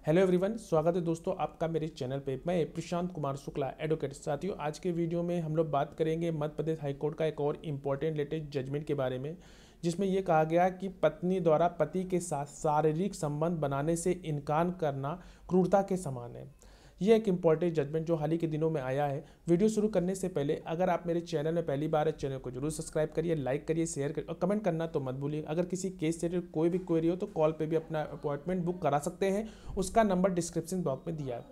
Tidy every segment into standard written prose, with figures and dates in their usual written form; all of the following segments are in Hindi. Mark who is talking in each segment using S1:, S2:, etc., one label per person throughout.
S1: हेलो एवरीवन, स्वागत है दोस्तों आपका मेरे चैनल पे। मैं प्रशांत कुमार शुक्ला, एडवोकेट। साथियों, आज के वीडियो में हम लोग बात करेंगे मध्य प्रदेश हाईकोर्ट का एक और इम्पोर्टेंट लेटेस्ट जजमेंट के बारे में, जिसमें यह कहा गया कि पत्नी द्वारा पति के साथ शारीरिक संबंध बनाने से इनकार करना क्रूरता के समान है। यह एक इम्पॉर्टेंट जजमेंट जो हाल ही के दिनों में आया है। वीडियो शुरू करने से पहले अगर आप मेरे चैनल में पहली बार है, चैनल को जरूर सब्सक्राइब करिए, लाइक करिए, शेयर करिए और कमेंट करना तो मत भूलिए। अगर किसी केस से रिलेटेड कोई भी क्वेरी हो तो कॉल पे भी अपना अपॉइंटमेंट बुक करा सकते हैं, उसका नंबर डिस्क्रिप्शन बॉक्स में दिया है।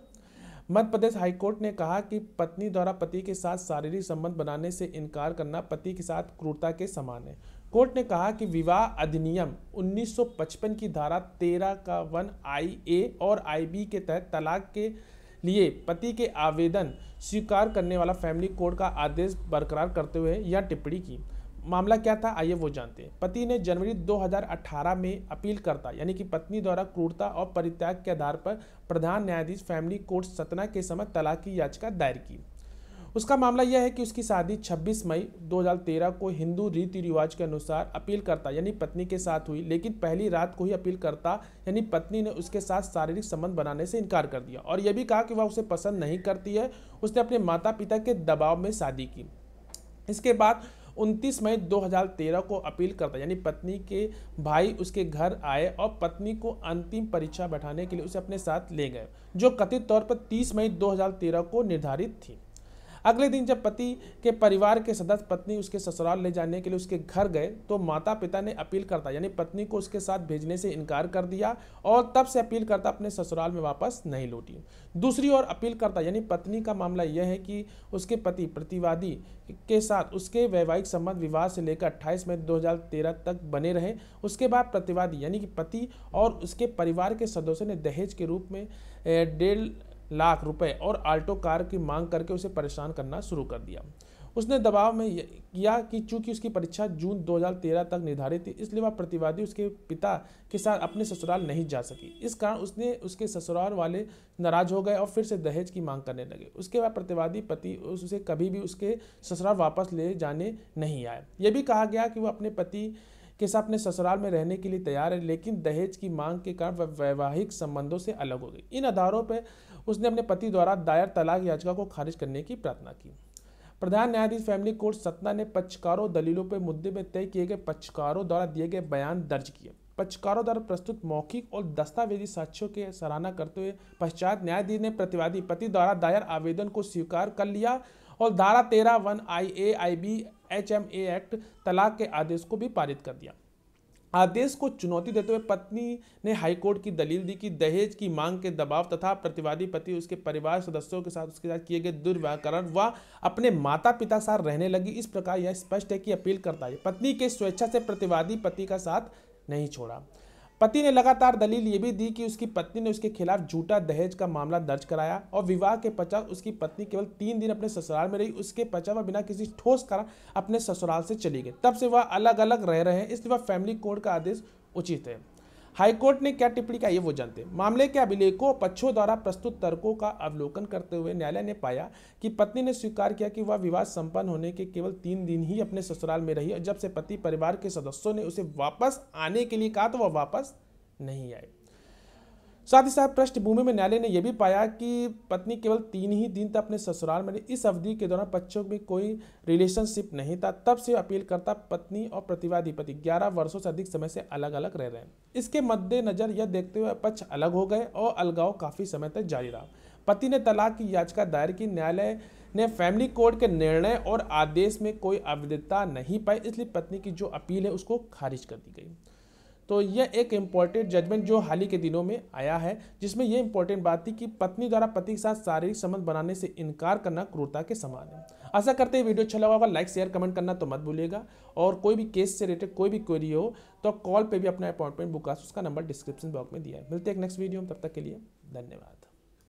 S1: मध्य प्रदेश हाईकोर्ट ने कहा कि पत्नी द्वारा पति के साथ शारीरिक संबंध बनाने से इनकार करना पति के साथ क्रूरता के समान है। कोर्ट ने कहा कि विवाह अधिनियम 1955 की धारा 13 का 1(i)(a) और 1(i)(b) के तहत तलाक के लिए पति के आवेदन स्वीकार करने वाला फैमिली कोर्ट का आदेश बरकरार करते हुए यह टिप्पणी की। मामला क्या था, आइए वो जानते हैं। पति ने जनवरी 2018 में अपीलकर्ता यानी कि पत्नी द्वारा क्रूरता और परित्याग के आधार पर प्रधान न्यायाधीश फैमिली कोर्ट सतना के समय तलाक की याचिका दायर की। उसका मामला यह है कि उसकी शादी 26 मई 2013 को हिंदू रीति रिवाज के अनुसार अपीलकर्ता यानी पत्नी के साथ हुई, लेकिन पहली रात को ही अपीलकर्ता यानी पत्नी ने उसके साथ शारीरिक संबंध बनाने से इनकार कर दिया और यह भी कहा कि वह उसे पसंद नहीं करती है। उसने अपने माता पिता के दबाव में शादी की। इसके बाद 29 मई 2013 को अपीलकर्ता यानी पत्नी के भाई उसके घर आए और पत्नी को अंतिम परीक्षा बैठाने के लिए उसे अपने साथ ले गए, जो कथित तौर पर 30 मई 2013 को निर्धारित थी। अगले दिन जब पति के परिवार के सदस्य पत्नी उसके ससुराल ले जाने के लिए उसके घर गए तो माता पिता ने अपीलकर्ता यानी पत्नी को उसके साथ भेजने से इनकार कर दिया और तब से अपीलकर्ता अपने ससुराल में वापस नहीं लौटी। दूसरी ओर अपीलकर्ता यानी पत्नी का मामला यह है कि उसके पति प्रतिवादी के साथ उसके वैवाहिक संबंध विवाह से लेकर 28 मई 2013 तक बने रहे। उसके बाद प्रतिवादी यानी कि पति और उसके परिवार के सदस्यों ने दहेज के रूप में 1.5 लाख रुपए और आल्टो कार की मांग करके उसे परेशान करना शुरू कर दिया। उसने दबाव में किया कि चूंकि उसकी परीक्षा जून 2013 तक निर्धारित थी, इसलिए वह प्रतिवादी उसके पिता के साथ अपने ससुराल नहीं जा सकी। इस कारण उसके ससुराल वाले नाराज हो गए और फिर से दहेज की मांग करने लगे। उसके बाद प्रतिवादी पति उसे कभी भी उसके ससुराल वापस ले जाने नहीं आए। यह भी कहा गया कि वह अपने पति के साथ अपने ससुराल में रहने के लिए तैयार है, लेकिन दहेज की मांग के कारण वह वैवाहिक संबंधों से अलग हो गई। इन आधारों पर उसने अपने पति द्वारा दायर तलाक याचिका को खारिज करने की प्रार्थना की। प्रधान न्यायाधीश फैमिली कोर्ट सतना ने पक्षकारों दलीलों पर मुद्दे में तय किए गए पक्षकारों द्वारा दिए गए बयान दर्ज किए। पक्षकारों द्वारा प्रस्तुत मौखिक और दस्तावेजी साक्ष्यों की सराहना करते हुए पश्चात न्यायाधीश ने प्रतिवादी पति द्वारा दायर आवेदन को स्वीकार कर लिया और धारा 13 1(i)(a)(i)(b) HMA एक्ट तलाक के आदेश को भी पारित कर दिया। आदेश को चुनौती देते हुए पत्नी ने हाईकोर्ट की दलील दी कि दहेज की मांग के दबाव तथा प्रतिवादी पति उसके परिवार सदस्यों के साथ उसके साथ किए गए दुर्व्यवहार वह अपने माता पिता के साथ रहने लगी। इस प्रकार यह स्पष्ट है कि अपील करता है पत्नी के स्वेच्छा से प्रतिवादी पति का साथ नहीं छोड़ा। पति ने लगातार दलील ये भी दी कि उसकी पत्नी ने उसके खिलाफ झूठा दहेज का मामला दर्ज कराया और विवाह के पश्चात उसकी पत्नी केवल 3 दिन अपने ससुराल में रही। उसके पश्चात वह बिना किसी ठोस कारण अपने ससुराल से चली गई। तब से वह अलग अलग रह रहे हैं, इसलिए वह फैमिली कोर्ट का आदेश उचित है। हाईकोर्ट ने क्या टिप्पणी का ये वो जानते हैं। मामले के अभिलेखों पक्षों द्वारा प्रस्तुत तर्कों का अवलोकन करते हुए न्यायालय ने पाया कि पत्नी ने स्वीकार किया कि वह विवाह संपन्न होने के केवल 3 दिन ही अपने ससुराल में रही और जब से पति परिवार के सदस्यों ने उसे वापस आने के लिए कहा तो वह वापस नहीं आए। साथ ही साथ पृष्ठभूमि में न्यायालय ने यह भी पाया कि पत्नी केवल 3 ही दिन तक अपने ससुराल में रही। इस अवधि के दौरान पक्षों में कोई रिलेशनशिप नहीं था। तब से अपीलकर्ता पत्नी और प्रतिवादी पति 11 वर्षों से अधिक समय से अलग अलग रह रहे हैं। इसके मद्देनजर यह देखते हुए पक्ष अलग हो गए और अलगाव काफी समय तक जारी रहा। पति ने तलाक की याचिका दायर की। न्यायालय ने फैमिली कोर्ट के निर्णय और आदेश में कोई अवैधता नहीं पाई, इसलिए पत्नी की जो अपील है उसको खारिज कर दी गई। तो यह एक इम्पॉर्टेंट जजमेंट जो हाल ही के दिनों में आया है, जिसमें यह इंपॉर्टेंट बात थी कि पत्नी द्वारा पति के साथ शारीरिक संबंध बनाने से इनकार करना क्रूरता के समान है। आशा करते हैं वीडियो अच्छा लगा होगा। लाइक शेयर कमेंट करना तो मत भूलिएगा और कोई भी केस से रिलेटेड कोई भी क्वेरी हो तो कॉल पे भी अपना अपॉइंटमेंट बुक करा, उसका नंबर डिस्क्रिप्शन बॉक्स में दिया है। मिलते हैं एक नेक्स्ट वीडियो में, तब तक के लिए धन्यवाद।